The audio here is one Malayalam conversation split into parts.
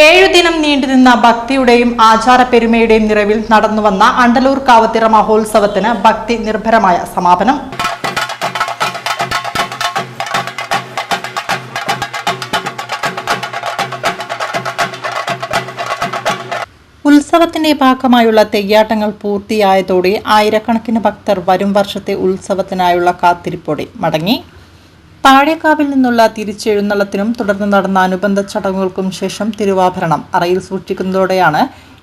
7 ദിനം നീണ്ടുനിന്ന ഭക്തിയുടെയും ആചാരപ്പെരുമയുടെയും നിറവിൽ നടന്നുവന്ന അണ്ടലൂർ കാവത്തിറ മഹോത്സവത്തിന് ഭക്തി നിർഭരമായ സമാപനം. ഉത്സവത്തിന്റെ ഭാഗമായുള്ള തെയ്യാട്ടങ്ങൾ പൂർത്തിയായതോടെ ആയിരക്കണക്കിന് ഭക്തർ വരും വർഷത്തെ ഉത്സവത്തിനായുള്ള കാത്തിരിപ്പോടെ മടങ്ങി. താഴേക്കാവിൽ നിന്നുള്ള തിരിച്ചെഴുന്നള്ളത്തിനും തുടർന്ന് നടന്ന അനുബന്ധ ചടങ്ങുകൾക്കും ശേഷം തിരുവാഭരണം അറയിൽ സൂക്ഷിക്കുന്നതോടെയാണ്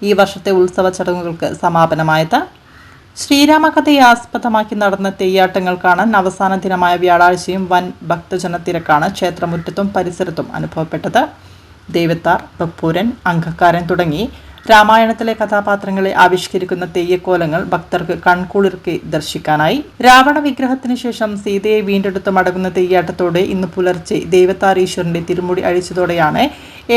ഈ വർഷത്തെ ഉത്സവ ചടങ്ങുകൾക്ക് സമാപനമായത്. ശ്രീരാമകഥയെ ആസ്പദമാക്കി നടന്ന തെയ്യാട്ടങ്ങൾക്കാണ് അവസാന ദിനമായ വ്യാഴാഴ്ചയും വൻ ഭക്തജന തിരക്കാണ് ക്ഷേത്രമുറ്റത്തും പരിസരത്തും അനുഭവപ്പെട്ടത്. ദേവത്താർ, ബപ്പൂരൻ, അങ്കക്കാരൻ തുടങ്ങി രാമായണത്തിലെ കഥാപാത്രങ്ങളെ ആവിഷ്കരിക്കുന്ന തെയ്യക്കോലങ്ങൾ ഭക്തർക്ക് കൺകുളിർക്കെ ദർശിക്കാനായി. രാവണ വിഗ്രഹത്തിന് ശേഷം സീതയെ വീണ്ടെടുത്ത് മടങ്ങുന്ന തെയ്യാട്ടത്തോടെ ഇന്ന് പുലർച്ചെ ദേവതാരീശ്വരന്റെ തിരുമുടി അഴിച്ചതോടെയാണ്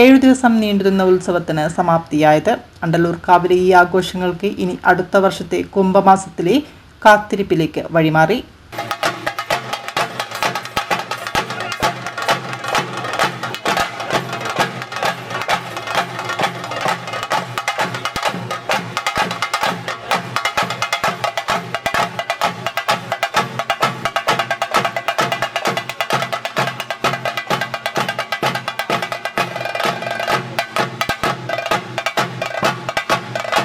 7 ദിവസം നീണ്ടുനിന്ന ഉത്സവത്തിന് സമാപ്തിയായത്. അണ്ടലൂർ കാവിലെ ഈ ആഘോഷങ്ങൾക്ക് ഇനി അടുത്ത വർഷത്തെ കുംഭമാസത്തിലെ കാത്തിരിപ്പിലേക്ക് വഴിമാറി.